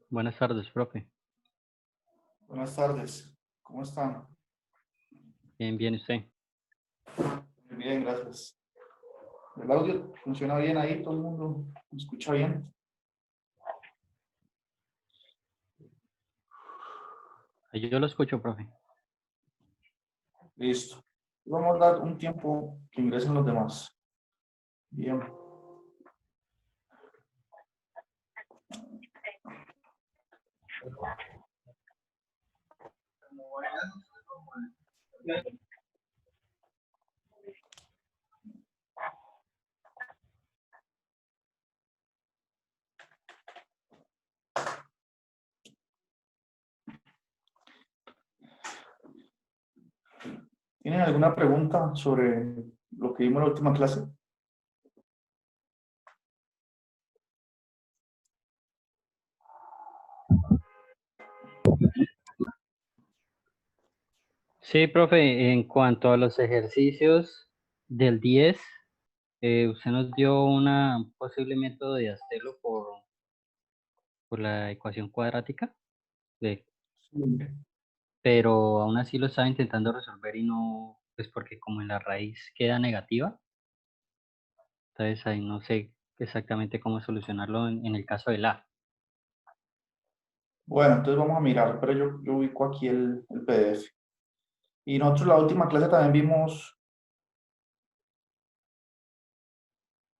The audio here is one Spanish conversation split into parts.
Buenas tardes, profe. Buenas tardes, ¿cómo están? Bien, bien, usted. Muy bien, gracias. ¿El audio funciona bien ahí? ¿Todo el mundo me escucha bien? Yo lo escucho, profe. Listo. Vamos a dar un tiempo que ingresen los demás. Bien. ¿Tienen alguna pregunta sobre lo que vimos en la última clase? Sí, profe, en cuanto a los ejercicios del 10, usted nos dio un posible método de hacerlo por la ecuación cuadrática, de- Sí. pero aún así lo estaba intentando resolver y no, pues porque como en la raíz queda negativa, entonces ahí no sé exactamente cómo solucionarlo en el caso del A. Bueno, entonces vamos a mirar, pero yo ubico aquí el PDF. Y nosotros la última clase también vimos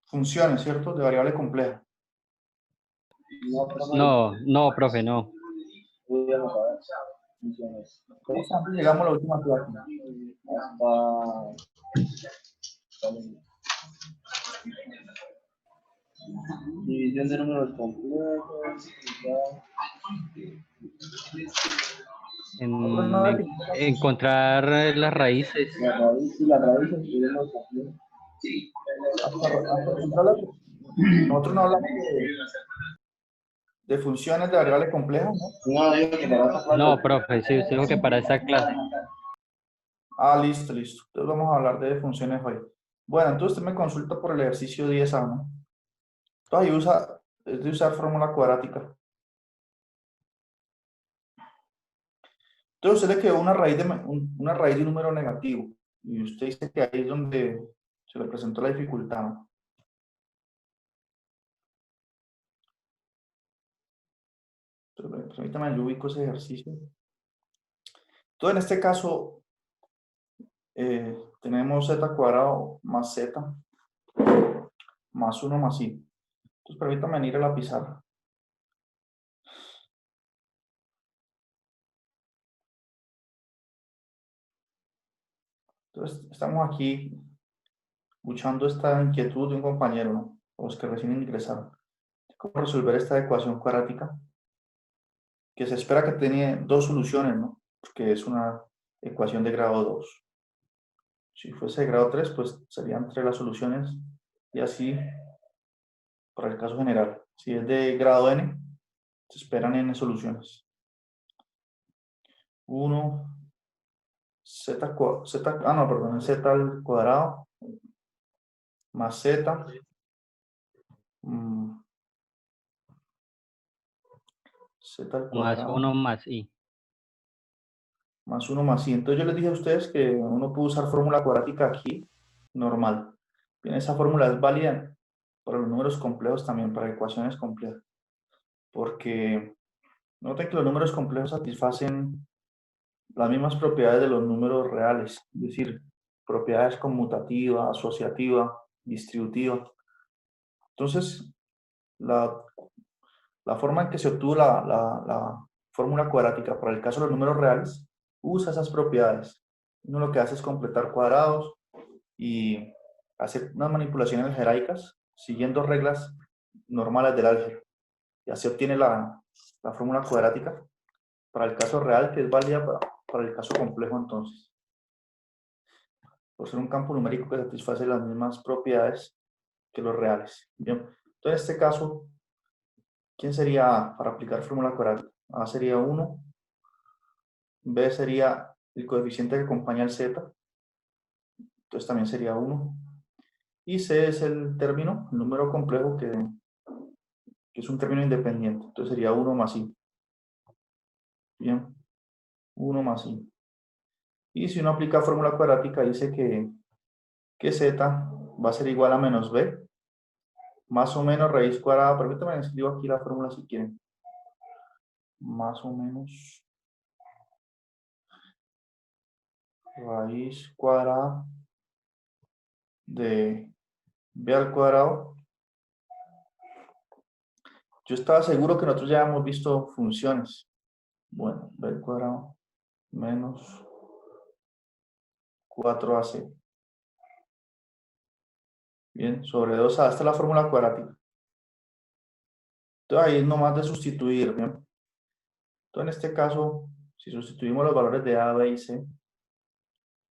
funciones, ¿cierto? De variable compleja. No, no, profe, no. ¿Cómo antes llegamos a la última clase? División de números complejos, Nosotros no definimos Encontrar las raíces. la raíz y la raíz escribimos también. hasta encontrar nosotros no hablamos de funciones de variable compleja, ¿no? No, digo que para esta clase. No, profe, sí, usted dijo que para esta clase. Ah, listo, listo. Entonces vamos a hablar de funciones hoy. Bueno, entonces usted me consulta por el ejercicio 10A, ¿no? Entonces ahí es de usar fórmula cuadrática. Entonces usted le quedó una raíz de un número negativo. Y usted dice que ahí es donde se le presentó la dificultad, ¿no? Entonces, permítame, yo ubico ese ejercicio. Entonces en este caso tenemos z cuadrado más z más 1 más i. Entonces permítame ir a la pizarra. Entonces estamos aquí escuchando esta inquietud de un compañero, ¿no? O los que recién ingresaron. ¿Cómo resolver esta ecuación cuadrática? Que se espera que tenga dos soluciones, ¿no? Porque es una ecuación de grado 2. Si fuese de grado 3, pues serían tres las soluciones. Y así, para el caso general. Si es de grado n, se esperan n soluciones. 1, z al cuadrado más z mm, z al Más cuadrado uno más i. más 1 más i. Entonces yo les dije a ustedes que uno puede usar fórmula cuadrática aquí, normal. Bien, esa fórmula es válida para los números complejos también, para ecuaciones complejas. Porque noten que los números complejos satisfacen las mismas propiedades de los números reales, es decir, propiedades conmutativa, asociativa, distributiva. Entonces, la, la forma en que se obtuvo la fórmula cuadrática para el caso de los números reales usa esas propiedades. Uno lo que hace es completar cuadrados y hacer unas manipulaciones algebraicas siguiendo reglas normales del álgebra. Y así obtiene la fórmula cuadrática para el caso real, que es válida para el caso complejo entonces, por ser un campo numérico que satisface las mismas propiedades que los reales. Bien, entonces en este caso, ¿quién sería A para aplicar fórmula cuadrática? A sería 1, B sería el coeficiente que acompaña al z, entonces también sería 1, y C es el término, el número complejo que es un término independiente, entonces sería 1 más i. Bien, 1 más i. Y si uno aplica fórmula cuadrática, dice que z va a ser igual a menos b, más o menos raíz cuadrada. Permítanme, escribo aquí la fórmula si quieren. Más o menos raíz cuadrada de b al cuadrado. Yo estaba seguro que nosotros ya hemos visto funciones. Bueno, b al cuadrado menos 4ac. Bien, sobre 2a. Esta es la fórmula cuadrática. Entonces ahí es nomás de sustituir, ¿bien? Entonces en este caso, si sustituimos los valores de a, b y c,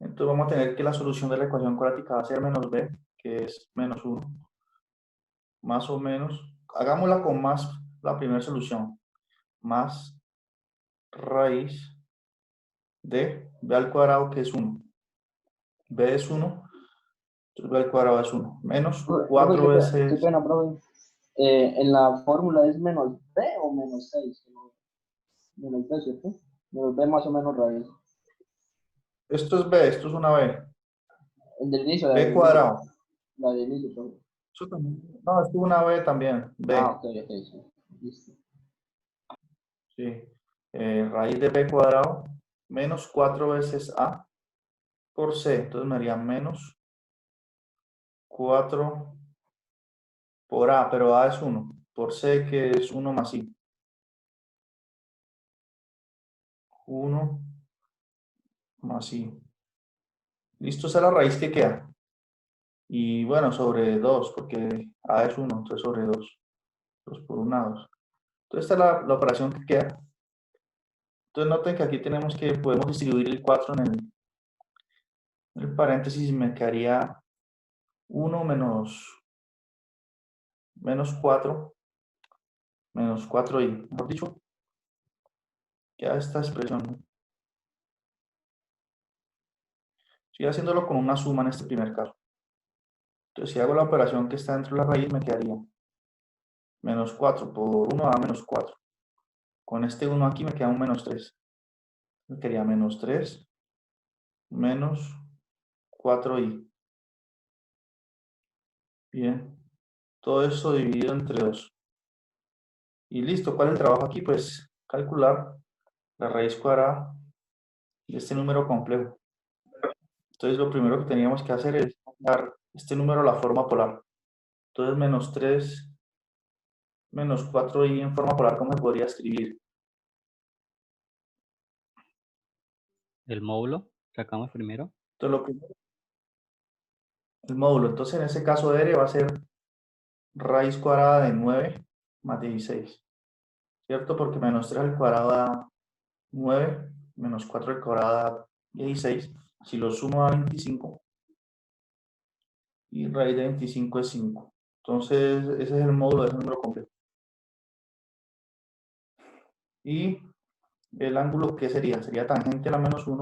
entonces vamos a tener que la solución de la ecuación cuadrática va a ser menos b, que es menos 1, más o menos. Hagámosla con más la primera solución, más raíz de b al cuadrado, que es 1. B es 1, entonces b al cuadrado es 1, menos Profe, 4 qué veces. pena, profe. En la fórmula es menos b o menos 6. Menos b, ¿cierto? Menos b más o menos raíz. Esto es b, esto es una b. El del inicio, la B del inicio. cuadrado. La del inicio, profe. Eso también. No, esto es una b también, Ah, b. ok, sí. Listo. Sí. Raíz de b cuadrado menos 4 veces a por c. Entonces me haría menos 4 por a, pero a es 1. Por c, que es 1 más i. 1 más i. Listo, esa es la raíz que queda. Y bueno, sobre 2, porque a es 1, entonces sobre 2. 2 por 1, 2. Entonces esta es la operación que queda. Entonces noten que aquí podemos distribuir el 4 en el paréntesis, y me quedaría 1 menos 4 menos 4i. Mejor dicho, queda esta expresión, ¿no? Estoy haciéndolo con una suma en este primer caso. Entonces si hago la operación que está dentro de la raíz, me quedaría menos 4 por 1 a menos 4. Con este 1 aquí me queda un menos 3. Me quedaría menos 3 menos 4i. Bien. Todo esto dividido entre 2. Y listo. ¿Cuál es el trabajo aquí? Pues calcular la raíz cuadrada de este número complejo. Entonces lo primero que teníamos que hacer es dar este número a la forma polar. Entonces menos 3 menos 4i en forma polar, ¿cómo se podría escribir? El módulo, sacamos primero. Entonces lo primero, el módulo. Entonces en ese caso r va a ser raíz cuadrada de 9 más 16. ¿Cierto? Porque menos 3 al cuadrado da 9, menos 4 al cuadrado da 16. Si lo sumo da 25. Y raíz de 25 es 5. Entonces, ese es el módulo de ese número complejo. Y el ángulo, ¿qué sería? Sería tangente a la menos 1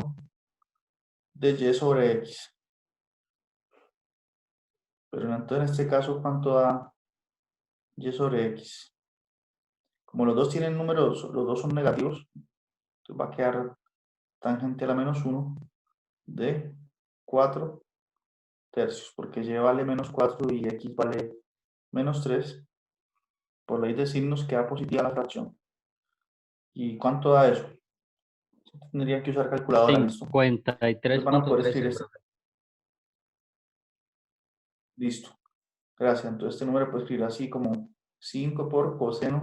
de y sobre x. Pero entonces, en este caso, ¿cuánto da y sobre x? Como los dos tienen números, los dos son negativos, entonces va a quedar tangente a la menos 1 de 4 tercios, porque y vale menos 4 y x vale menos 3. Por ley de signos queda positiva la fracción. ¿Y cuánto da eso? Tendría que usar calculadora, ¿listo? Entonces van a poder 53.13, escribir profe. listo. Gracias. Entonces este número puede escribir así como 5 por coseno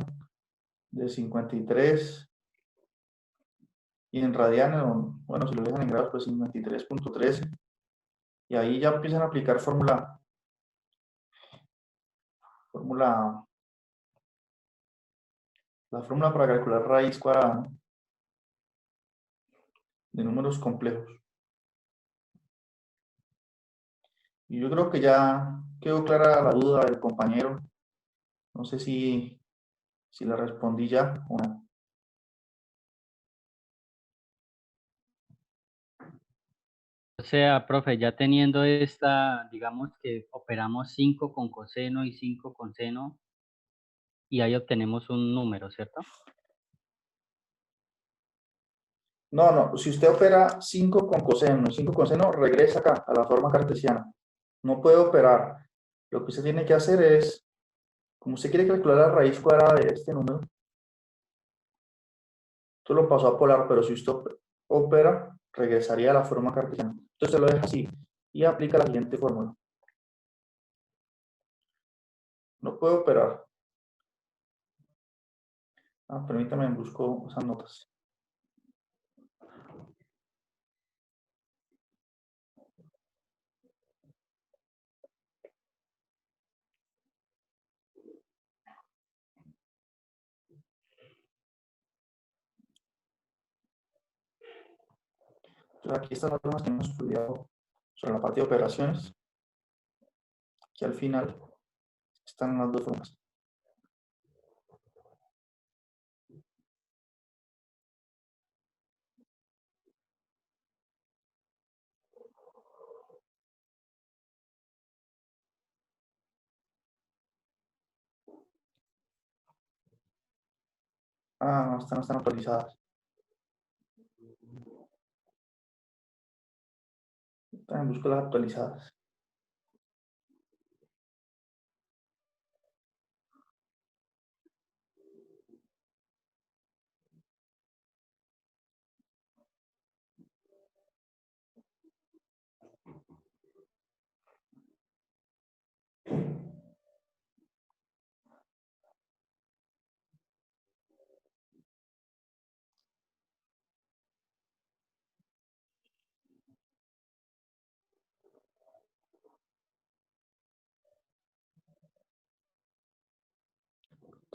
de 53. Y en radianes, bueno, si lo dejan en grados, pues 53.13. Y ahí ya empiezan a aplicar la fórmula para calcular raíz cuadrada, ¿no? De números complejos. Y yo creo que ya quedó clara la duda del compañero. No sé si la respondí ya o no. O sea, profe, ya teniendo esta, digamos que operamos 5 con coseno y 5 con seno, y ahí obtenemos un número, ¿cierto? No, no, si usted opera 5 con coseno, 5 con seno, regresa acá a la forma cartesiana. No puede operar. Lo que usted tiene que hacer es, como usted quiere calcular la raíz cuadrada de este número, esto lo pasó a polar, pero si usted opera, regresaría a la forma cartesiana. Entonces lo deja así y aplica la siguiente fórmula. No puede operar. Permítame, busco esas notas. Entonces, aquí están las formas que hemos estudiado sobre la parte de operaciones. Aquí al final están las dos formas. No están actualizadas. También busco las actualizadas.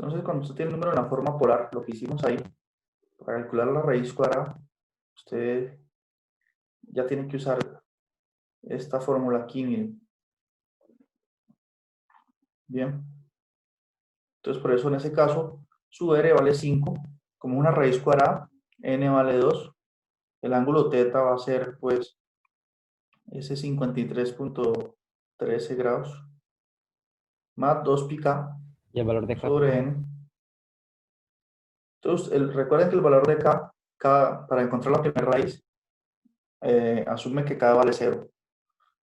Entonces, cuando usted tiene el número en la forma polar, lo que hicimos ahí, para calcular la raíz cuadrada, usted ya tiene que usar esta fórmula aquí, miren. Bien. Entonces, por eso en ese caso, su R vale 5, como una raíz cuadrada, N vale 2, el ángulo θ va a ser, pues, ese 53.13 grados, más 2 pi k ¿Y el valor de K? sobre N. Entonces, recuerden que el valor de K, para encontrar la primera raíz, asume que K vale 0.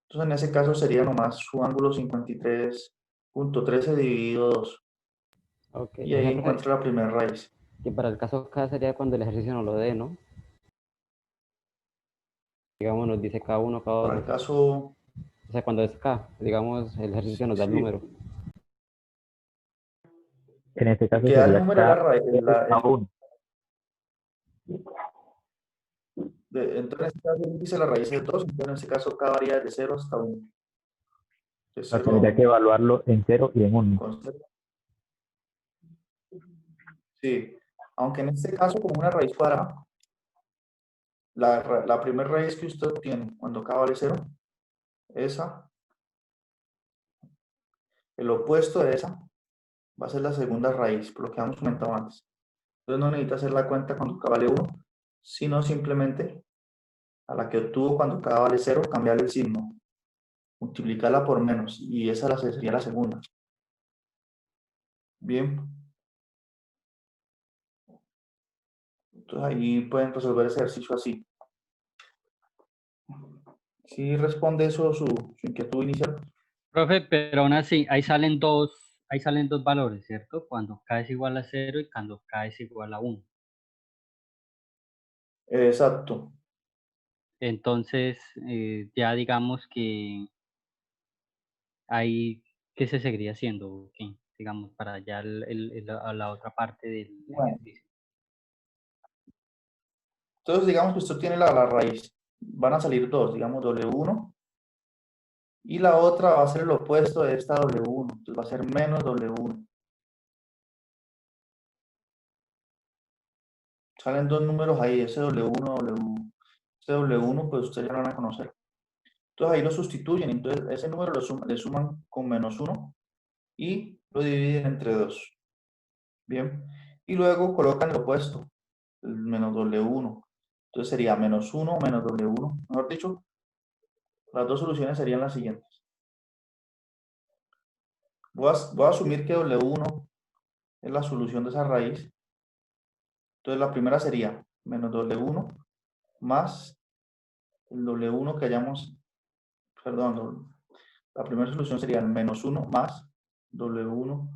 Entonces, en ese caso sería nomás su ángulo 53.13 dividido 2. Ok, Y ahí encuentra la primera raíz. que para el caso K sería cuando el ejercicio no lo dé, ¿no? Digamos, nos dice K1, Para K2. el caso, O sea, cuando es K, digamos, el ejercicio nos da el sí, número. En este caso que da el sería número de la raíz. K1. Entonces, en este caso dice la raíz es 2, entonces en este caso K varía de 0 hasta 1. De O sea, 0 a tendría que 1. evaluarlo en 0 y en 1. Sí, aunque en este caso, como una raíz cuadrada, la primera raíz que usted obtiene cuando K vale 0, esa, el opuesto de esa, va a ser la segunda raíz, por lo que hemos comentado antes. Entonces no necesita hacer la cuenta cuando K vale 1, sino simplemente a la que obtuvo cuando K vale 0, cambiarle el signo, multiplicarla por menos, y esa sería la segunda. Bien. Entonces ahí pueden resolver ese ejercicio así. ¿Sí responde eso su inquietud inicial? Profe, pero aún así, ahí salen dos valores, ¿cierto? Cuando K es igual a 0 y cuando K es igual a 1. Exacto. Entonces, ya digamos que ahí, ¿qué se seguiría haciendo? Ok, digamos, para ya a la otra parte del Bueno, ejercicio. entonces digamos que usted tiene la raíz. Van a salir dos, digamos W1, y la otra va a ser el opuesto de esta W1. Entonces va a ser menos W1. Salen dos números ahí, ese W1, W1. Ese W1, pues ustedes ya lo van a conocer. Entonces ahí lo sustituyen. Entonces ese número le suman con menos 1 y lo dividen entre 2. Bien. Y luego colocan el opuesto, el menos W1. Entonces sería menos 1 menos W1. Mejor dicho, las dos soluciones serían las siguientes. Voy a asumir que W1 es la solución de esa raíz. Entonces la primera sería menos W1 más el W1 que hayamos, perdón, la primera solución sería el menos 1 más W1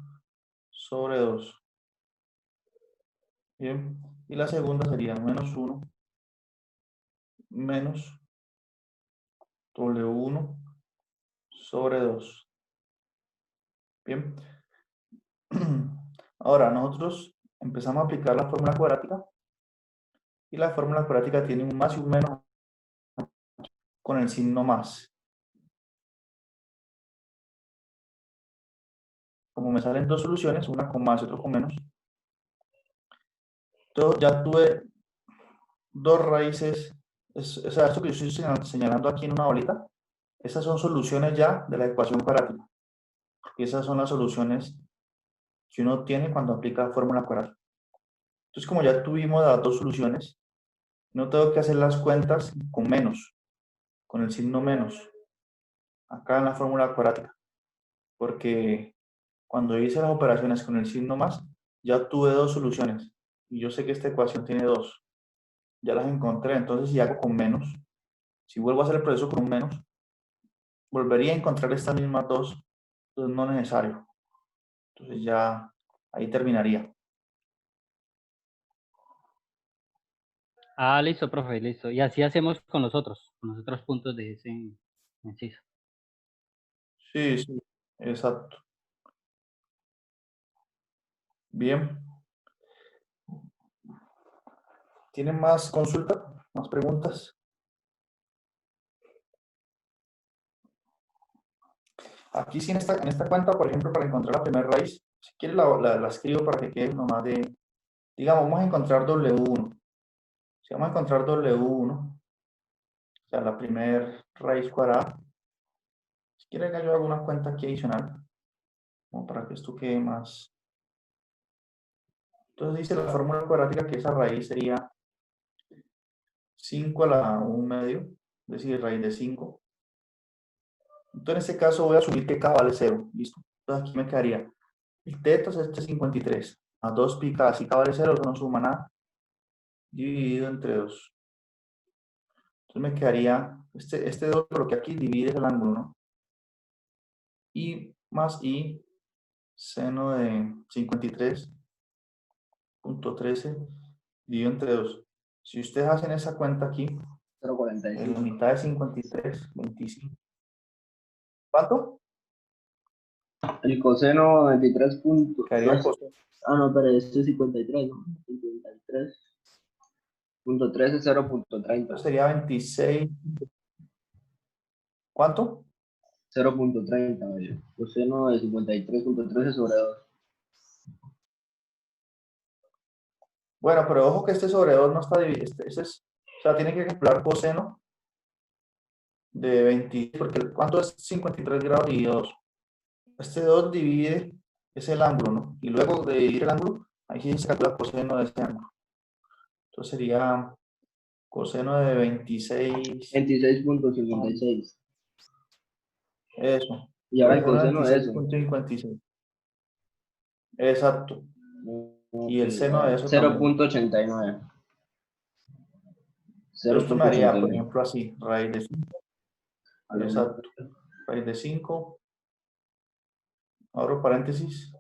sobre 2. Bien, y la segunda sería menos 1 menos W1 sobre 2. Bien. Ahora nosotros empezamos a aplicar la fórmula cuadrática y la fórmula cuadrática tiene un más y un menos con el signo más. Como me salen dos soluciones, una con más y otra con menos, entonces ya tuve dos raíces. O sea, esto que yo estoy señalando aquí en una bolita, esas son soluciones ya de la ecuación cuadrática. Y esas son las soluciones que uno tiene cuando aplica la fórmula cuadrática. Entonces, como ya tuvimos las dos soluciones, no tengo que hacer las cuentas con menos, con el signo menos, acá en la fórmula cuadrática, porque cuando hice las operaciones con el signo más, ya tuve dos soluciones, y yo sé que esta ecuación tiene dos, ya las encontré. Entonces si hago con menos, si vuelvo a hacer el proceso con un menos, volvería a encontrar estas mismas dos, entonces no es necesario. Entonces ya ahí terminaría. Ah, listo, profe, listo. Y así hacemos con los otros puntos de ese inciso. Sí, sí, exacto. Bien. ¿Tienen más consultas? ¿Más preguntas? Aquí sí en esta cuenta, por ejemplo, para encontrar la primera raíz, si quieres la escribo para que quede nomás de, digamos, vamos a encontrar W1. Si vamos a encontrar W1, o sea, la primera raíz cuadrada, si quieren que yo haga una cuenta aquí adicional, como para que esto quede más. Entonces dice la fórmula cuadrática que esa raíz sería 5 a la 1 medio, es decir, raíz de 5. Entonces en este caso voy a asumir que K vale 0, ¿listo? Entonces aquí me quedaría el teto es este 53, a 2 pi K, si K vale 0, eso no suma nada, dividido entre 2. Entonces me quedaría, este 2 lo que aquí divide es el ángulo, ¿no? Y más I seno de 53.13 dividido entre 2. Si ustedes hacen esa cuenta aquí, 0,45. la mitad de 53, 25. ¿Cuánto? El coseno 23 puntos. Quedaría coseno. Ah, no, pero este es 53, ¿no? 53.13, 0.30. Sería 26. ¿Cuánto? 0.30, oye. Coseno de 53.13 sobre 2. Bueno, pero ojo que este sobre 2 no está dividido. O sea, tiene que calcular coseno de 20, porque ¿cuánto es 53 grados dividido 2? Este 2 divide, es el ángulo, ¿no? Y luego de dividir el ángulo, ahí sí se calcula coseno de este ángulo. Entonces sería coseno de 26. 26.56. Eso. Y ahora el Coseno coseno de de eso. 26.56. Exacto. Y el Ok, seno de eso también. 0.89. Entonces esto me haría, por 0.89. ejemplo, así, raíz de 5. A lo Exacto. Raíz de 5. Abro paréntesis.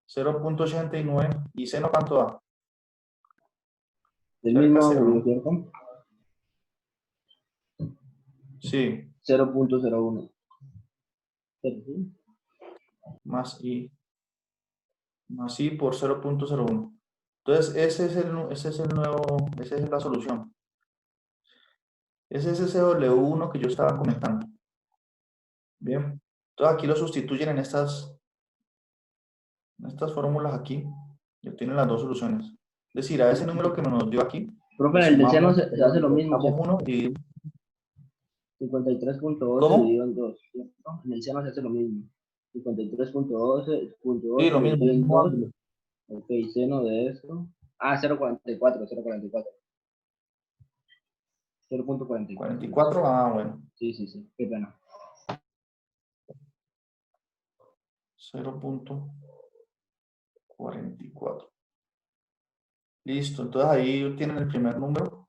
0.89. ¿Y seno cuánto da? el Cerca mismo de 0, ángulo, ¿no? ¿cierto? Sí. 0.01. Más I. Más I por 0.01. Entonces, esa es la solución. Ese es ese W1 que yo estaba comentando. Bien. Entonces aquí lo sustituyen en estas fórmulas aquí. Y obtienen las dos soluciones. Es decir, a ese número que nos dio aquí, Profe, le en el de seno sumamos, se hace lo mismo, restamos ¿cierto? 1 y... 53.12 ¿Cómo? dividido en 2, ¿cierto? En el seno se hace lo mismo. 53.12 Sí, lo dividido en mismo. 2. Ok, seno de esto. Ah, 0.44, 0.44. 0.44. 44, ah, bueno. Sí, sí, sí, qué pena. 0.44. Listo, entonces ahí tienen el primer número.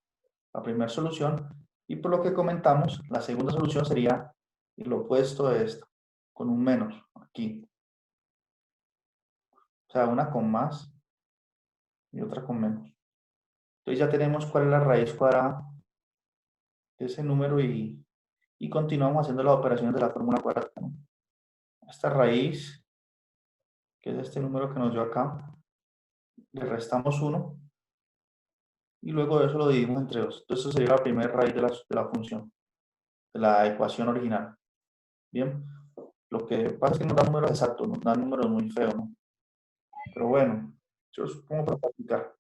la primera solución. Y por lo que comentamos, la segunda solución sería lo opuesto de esta, con un menos aquí. O sea, una con más y otra con menos. Entonces ya tenemos cuál es la raíz cuadrada de ese número y continuamos haciendo las operaciones de la fórmula cuadrática, ¿no? Esta raíz, que es este número que nos dio acá, le restamos 1 y luego de eso lo dividimos entre 2. Entonces, eso sería la primera raíz de la función, de la ecuación original. Bien, lo que pasa es que nos da números exactos, nos da números muy feos, ¿no? Pero bueno, yo supongo para practicar.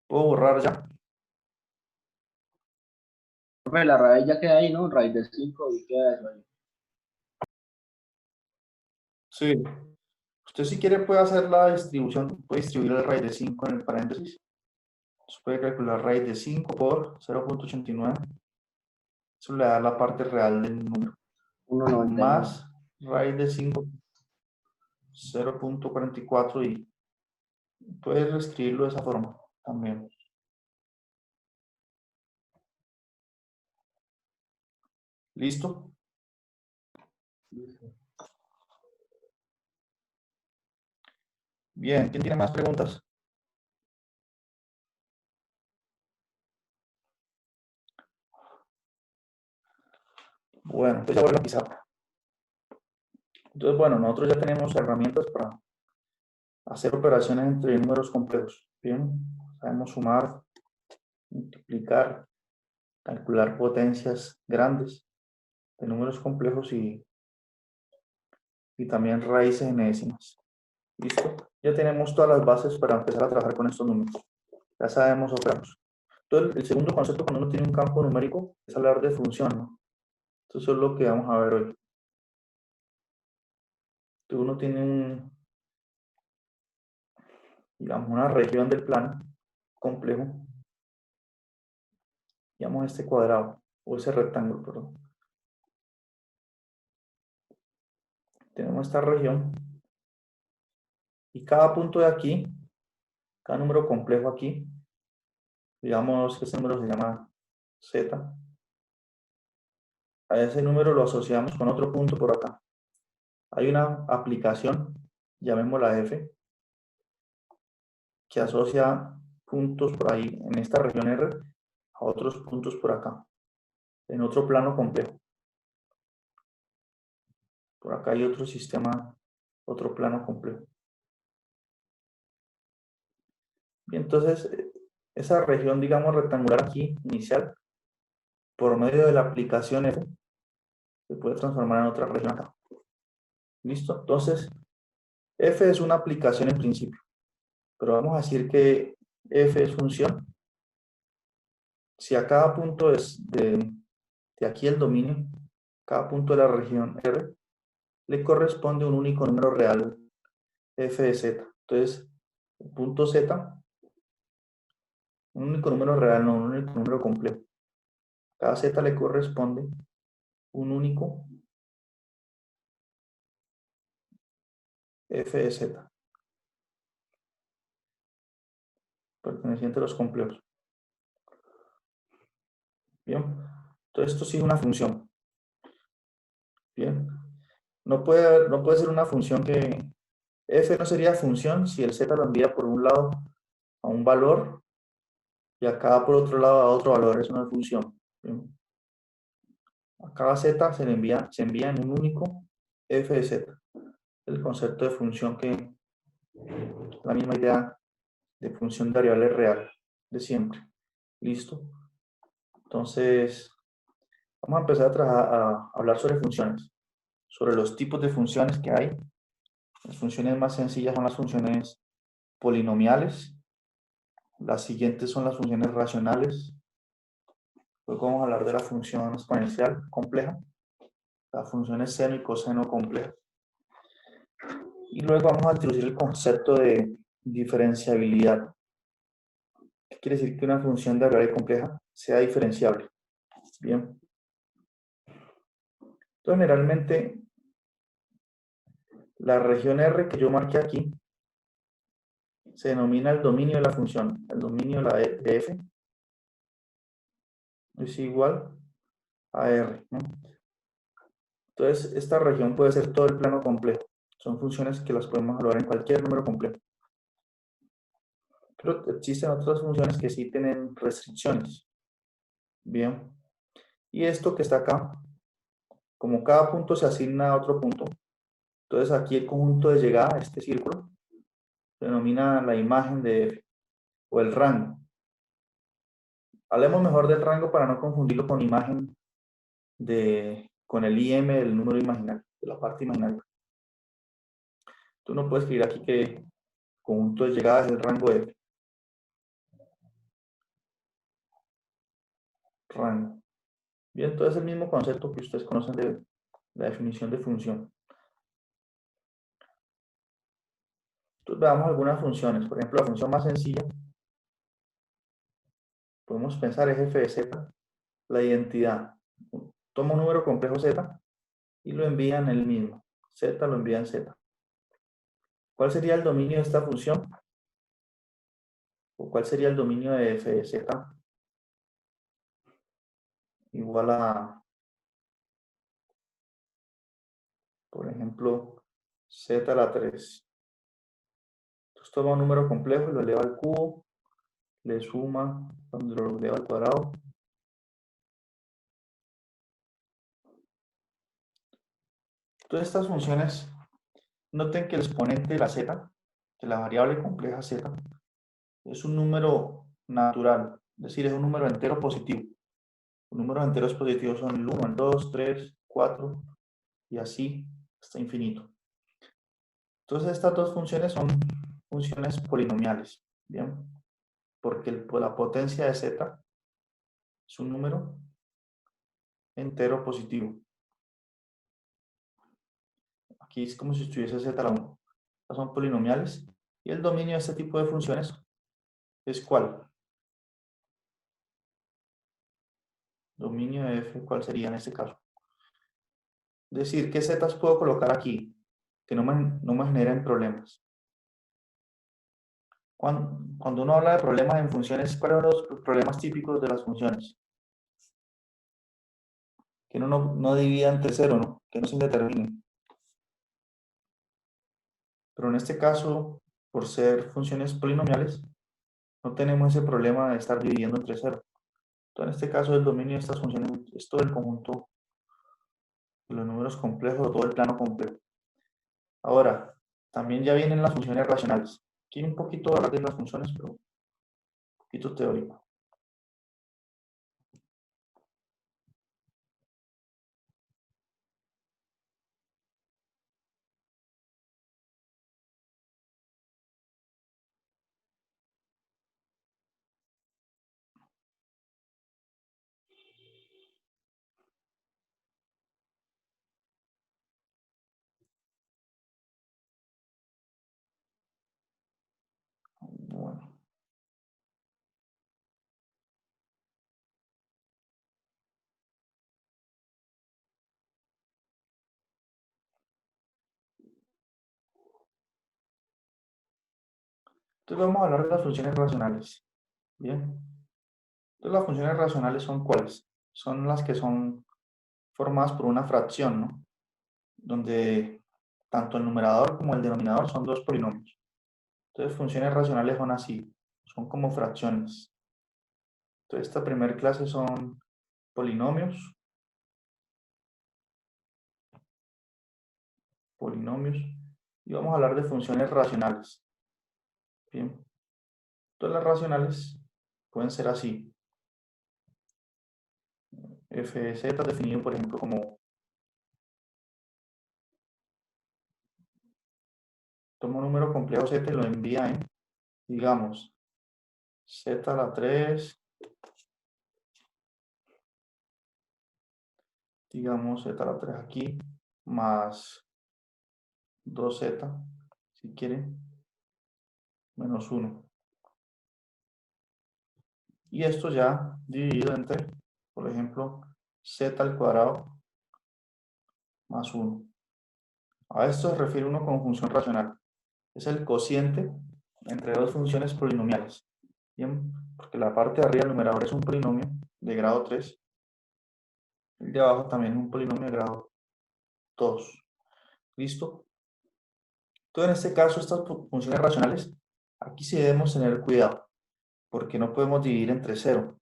¿Puedo borrar ya? Profe, la raíz ya queda ahí, ¿no? Raíz de 5 y queda eso ahí. Sí. Usted si quiere puede hacer la distribución, puede distribuir la raíz de 5 en el paréntesis. Entonces puede calcular raíz de 5 por 0.89. Eso le da la parte real del número. 1,99. Más raíz de 5, 0.44 y puedes reescribirlo de esa forma también. ¿Listo? Bien, ¿quién tiene más preguntas? Bueno, entonces ya voy a la pizarra. Entonces, bueno, nosotros ya tenemos herramientas para hacer operaciones entre números complejos. Bien, sabemos sumar, multiplicar, calcular potencias grandes de números complejos y también raíces enésimas. ¿Listo? Ya tenemos todas las bases para empezar a trabajar con estos números. Ya sabemos operarlos. Entonces, el segundo concepto cuando uno tiene un campo numérico es hablar de función, ¿no? Entonces, eso es lo que vamos a ver hoy. Entonces, uno tiene digamos, una región del plano complejo. Llamamos este cuadrado, o ese rectángulo, perdón. Tenemos esta región. Y cada punto de aquí, cada número complejo aquí, digamos que este número se llama Z. A ese número lo asociamos con otro punto por acá. Hay una aplicación, llamémosla F, que asocia puntos por ahí en esta región R a otros puntos por acá, en otro plano complejo. Por acá hay otro sistema, otro plano complejo. Y entonces, esa región, digamos, rectangular aquí, inicial, por medio de la aplicación F, se puede transformar en otra región acá. ¿Listo? Entonces, F es una aplicación en principio, pero vamos a decir que F es función. Si a cada punto es de aquí el dominio, cada punto de la región R, le corresponde un único número real f de z. Entonces, el punto z, un único número real, no un único número complejo. Cada z le corresponde un único f de z, perteneciente a los complejos. Bien, entonces esto sí es una función. Bien, no puede ser una función que f no sería función si el z lo envía por un lado a un valor y acá por otro lado a otro valor. Es una función. Bien. A cada z se envía en un único f de z. El concepto de función que es la misma idea de función de variable real de siempre. ¿Listo? Entonces, vamos a empezar a hablar sobre funciones, sobre los tipos de funciones que hay. Las funciones más sencillas son las funciones polinomiales. Las siguientes son las funciones racionales. Luego vamos a hablar de la función exponencial compleja, las funciones seno y coseno complejas. Y luego vamos a introducir el concepto de diferenciabilidad. ¿Qué quiere decir? Que una función de variable compleja sea diferenciable. Bien. Entonces, generalmente, la región R que yo marqué aquí se denomina el dominio de la función. El dominio de f es igual a R, ¿no? Entonces, esta región puede ser todo el plano complejo. Son funciones que las podemos evaluar en cualquier número complejo. Pero existen otras funciones que sí tienen restricciones. Bien. Y esto que está acá, como cada punto se asigna a otro punto, entonces aquí el conjunto de llegada, este círculo, se denomina la imagen de f, o el rango. Hablemos mejor del rango para no confundirlo con imagen con el IM del número imaginario, de la parte imaginaria. Tú no puedes escribir aquí que conjunto de llegada es el rango de f. Rango. Bien, entonces el mismo concepto que ustedes conocen de la definición de función. Entonces veamos algunas funciones. Por ejemplo, la función más sencilla, podemos pensar es f de z, la identidad. Toma un número complejo z y lo envía en el mismo. Z lo envía en z. ¿Cuál sería el dominio de esta función? ¿O cuál sería el dominio de f de z? Igual a, por ejemplo, z a la 3. Entonces toma un número complejo y lo eleva al cubo, le suma cuando lo eleva al cuadrado. Todas estas funciones, noten que el exponente de la z, de la variable compleja z, es un número natural, es decir, es un número entero positivo. Los números enteros positivos son el 1, el 2, 3, 4 y así hasta infinito. Entonces estas dos funciones son funciones polinomiales, ¿bien? Porque la potencia de z es un número entero positivo. Aquí es como si estuviese z a la 1. Estas son polinomiales. Y el dominio de este tipo de funciones es ¿cuál? Dominio de f, ¿cuál sería en este caso? Es decir, ¿qué zetas puedo colocar aquí que no me generen problemas? Cuando uno habla de problemas en funciones, ¿cuáles son los problemas típicos de las funciones? Que uno no divida entre cero, ¿no? Que no se indetermine. Pero en este caso, por ser funciones polinomiales, no tenemos ese problema de estar dividiendo entre cero. Entonces, en este caso, el dominio de estas funciones es todo el conjunto de los números complejos o todo el plano complejo. Ahora, también ya vienen las funciones racionales. Aquí un poquito hablar de las funciones, pero un poquito teórico. Bueno. Entonces vamos a hablar de las funciones racionales. Bien. Entonces las funciones racionales son ¿cuáles? Son las que son formadas por una fracción, ¿no? Donde tanto el numerador como el denominador son dos polinomios. Entonces funciones racionales son así, son como fracciones. Entonces esta primera clase son polinomios, y vamos a hablar de funciones racionales. Bien. Entonces las racionales pueden ser así. F de z definido por ejemplo como, toma un número complejo z y lo envía en, digamos, z a la 3, digamos z a la 3 aquí, más 2z, si quieren, menos 1. Y esto ya dividido entre, por ejemplo, z al cuadrado más 1. A esto se refiere uno con función racional. Es el cociente entre dos funciones polinomiales. Bien, porque la parte de arriba del numerador es un polinomio de grado 3. El de abajo también es un polinomio de grado 2. ¿Listo? Entonces, en este caso, estas funciones racionales, aquí sí debemos tener cuidado, porque no podemos dividir entre 0.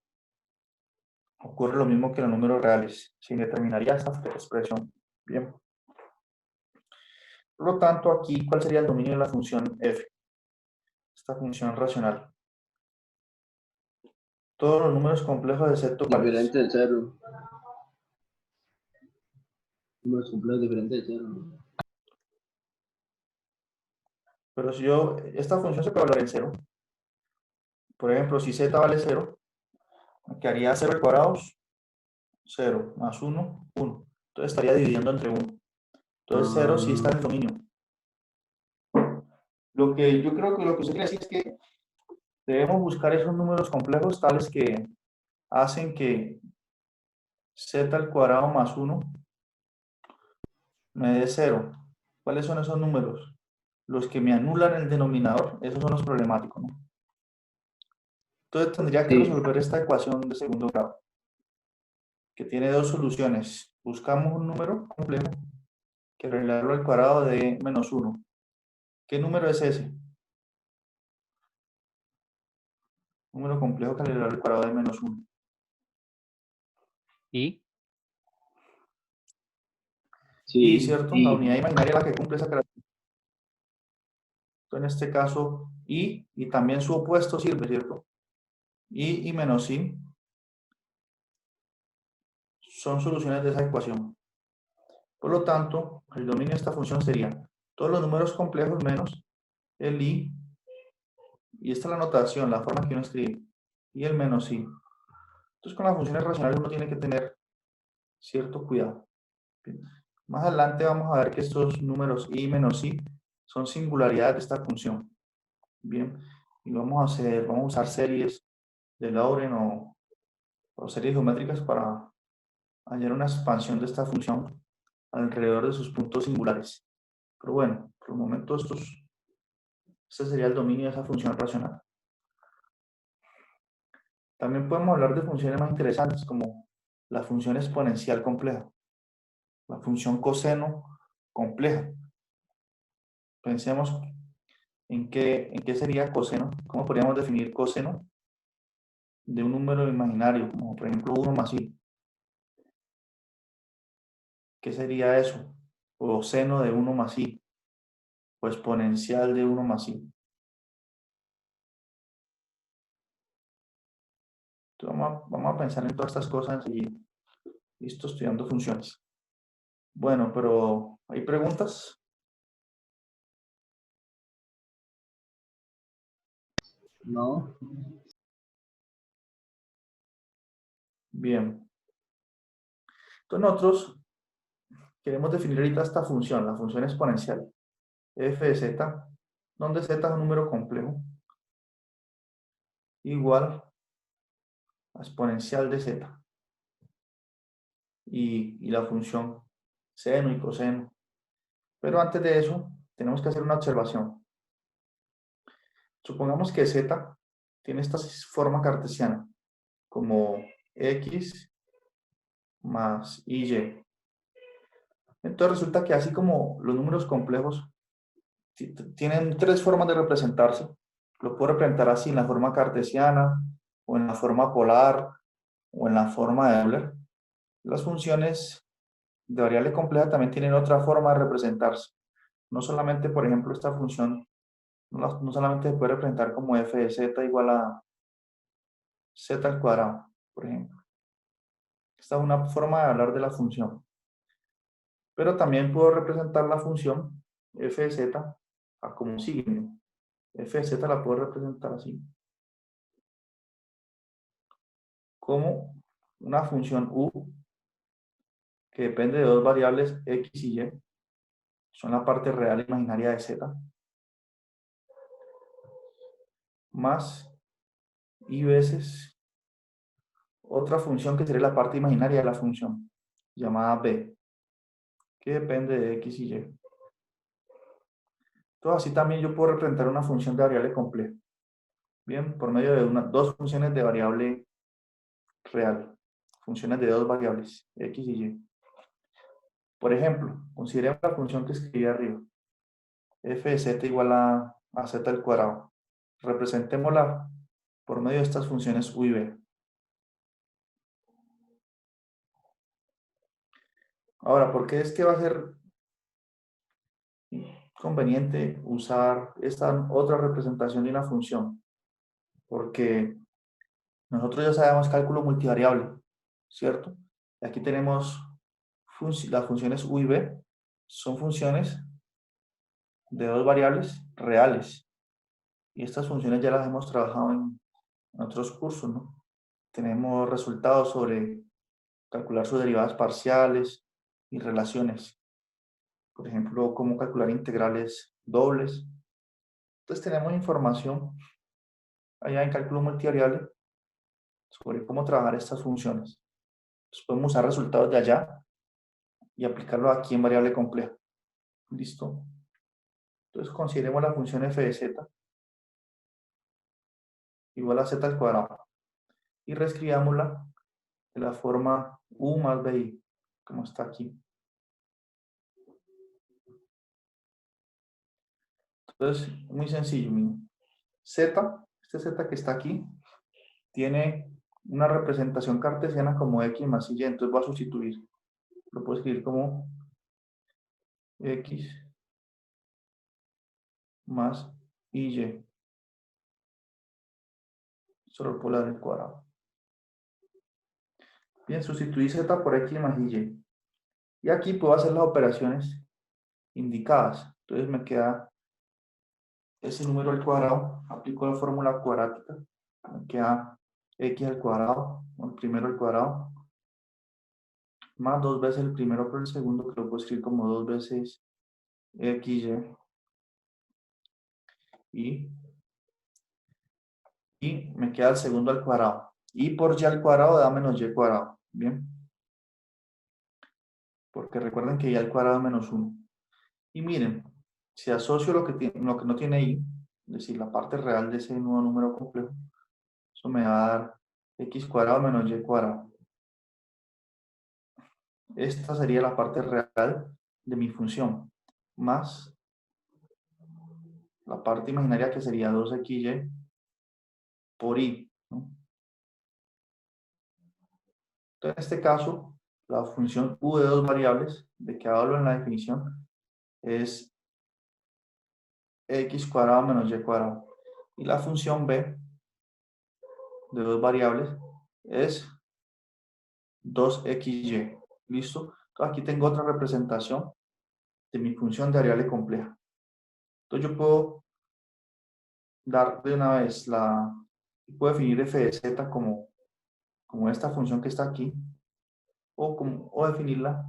Ocurre lo mismo que en los números reales, se determinaría esta expresión. Bien. Por lo tanto, aquí, ¿cuál sería el dominio de la función f? Esta función racional. Todos los números complejos excepto cuáles. Diferente de cero. Números complejos diferentes de cero, ¿no? Pero si yo, esta función se puede valorar en 0. Por ejemplo, si z vale 0, que haría 0 al cuadrado, 0, más 1, 1. Entonces estaría dividiendo entre 1. Entonces 0 sí está en el dominio. Lo que yo creo que lo que usted quiere decir es que debemos buscar esos números complejos tales que hacen que z al cuadrado más 1 me dé 0. ¿Cuáles son esos números? Los que me anulan el denominador, esos son los problemáticos, ¿no? Entonces tendría que Sí. resolver esta ecuación de segundo grado, que tiene dos soluciones. Buscamos un número complejo que elevarlo al cuadrado de menos 1. ¿Qué número es ese? Número complejo que elevarlo al cuadrado de menos 1. ¿Y? Y, Sí, ¿cierto? La unidad imaginaria es la que cumple esa característica. Entonces, en este caso, y también su opuesto sirve, ¿cierto? Y menos i son soluciones de esa ecuación. Por lo tanto, el dominio de esta función sería todos los números complejos menos el i, y esta es la notación, la forma que uno escribe, y el menos i. Entonces, con las funciones racionales uno tiene que tener cierto cuidado. Bien. Más adelante vamos a ver que estos números i menos i son singularidades de esta función. Bien, y vamos a usar series de Laurent o series geométricas para hallar una expansión de esta función alrededor de sus puntos singulares. Pero bueno, por el momento este sería el dominio de esa función racional. También podemos hablar de funciones más interesantes como la función exponencial compleja, la función coseno compleja. Pensemos en qué sería coseno. ¿Cómo podríamos definir coseno de un número imaginario, como por ejemplo 1 más i? ¿Qué sería eso? O seno de 1 más i, o exponencial de 1 más i. Entonces vamos a pensar en todas estas cosas y listo, estudiando funciones. Bueno, pero ¿hay preguntas? no. Bien. Entonces nosotros queremos definir ahorita esta función, la función exponencial, f de z, donde z es un número complejo, igual a exponencial de z. Y la función seno y coseno. Pero antes de eso, tenemos que hacer una observación. Supongamos que z tiene esta forma cartesiana, como x más y. Entonces resulta que así como los números complejos tienen tres formas de representarse, lo puedo representar así en la forma cartesiana, o en la forma polar, o en la forma de Euler. Las funciones de variable compleja también tienen otra forma de representarse. No solamente, por ejemplo, esta función, no solamente se puede representar como f de z igual a z al cuadrado, por ejemplo. Esta es una forma de hablar de la función. Pero también puedo representar la función f de z como sigue. F de z la puedo representar así, como una función u que depende de dos variables x y y, son la parte real e imaginaria de z, más y veces otra función que sería la parte imaginaria de la función, llamada b, que depende de x y y. Entonces, así también yo puedo representar una función de variable compleja. Bien, por medio de dos funciones de variable real. Funciones de dos variables, x y y. Por ejemplo, consideremos la función que escribí arriba. F de z igual a z al cuadrado. Representémosla por medio de estas funciones u y b. Ahora, ¿por qué es que va a ser conveniente usar esta otra representación de una función? Porque nosotros ya sabemos cálculo multivariable, ¿cierto? Y aquí tenemos las funciones u y b, son funciones de dos variables reales. Y estas funciones ya las hemos trabajado en otros cursos, ¿no? Tenemos resultados sobre calcular sus derivadas parciales y relaciones. Por ejemplo, cómo calcular integrales dobles. Entonces tenemos información allá en cálculo multivariable sobre cómo trabajar estas funciones. Entonces podemos usar resultados de allá y aplicarlo aquí en variable compleja. ¿Listo? Entonces consideremos la función f de z igual a z al cuadrado. Y reescribámosla de la forma u más bi, como está aquí. Entonces, muy sencillo, miren. Z, este Z que está aquí, tiene una representación cartesiana como x más y, entonces voy a sustituir. Lo puedo escribir como x más y. Solo puedo dar el cuadrado. Bien, sustituí z por x más y. Y aquí puedo hacer las operaciones indicadas. Entonces me queda ese número al cuadrado, aplico la fórmula cuadrática, me queda x al cuadrado, o el primero al cuadrado, más 2 veces el primero por el segundo, que lo puedo escribir como 2 veces xy, y me queda el segundo al cuadrado. Y por y al cuadrado da menos y cuadrado. Bien. Porque recuerden que y al cuadrado es menos 1. Y miren, si asocio lo que no tiene y, es decir, la parte real de ese nuevo número complejo, eso me va a dar x cuadrado menos y cuadrado. Esta sería la parte real de mi función, más la parte imaginaria que sería 2xy por y, ¿no? Entonces, en este caso, la función u de dos variables, de que hablo en la definición, es x cuadrado menos y cuadrado. Y la función b de dos variables es 2xy. ¿Listo? Entonces, aquí tengo otra representación de mi función de variable compleja. Entonces, yo puedo dar de una vez puedo definir f de z como esta función que está aquí, o definirla,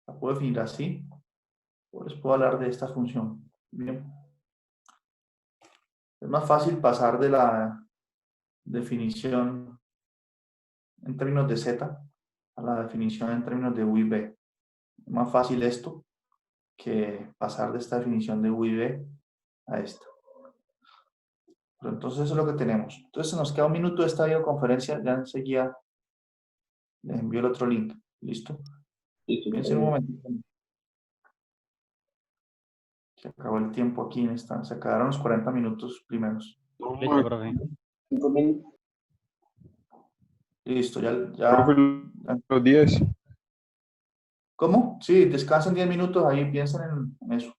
la puedo definir así, o les puedo hablar de esta función. Bien. Es más fácil pasar de la definición en términos de z a la definición en términos de u y b. Es más fácil esto que pasar de esta definición de u y b a esta. Pero entonces eso es lo que tenemos. Entonces nos queda un minuto de esta videoconferencia, ya enseguida les envío el otro link. ¿Listo? Piensen un momentito. Se acabó el tiempo aquí en esta. Se acabaron los 40 minutos primeros. Listo, profe. 5 minutos. Listo, ya. Los 10. ¿Cómo? Sí, descansen 10 minutos ahí, piensen en eso.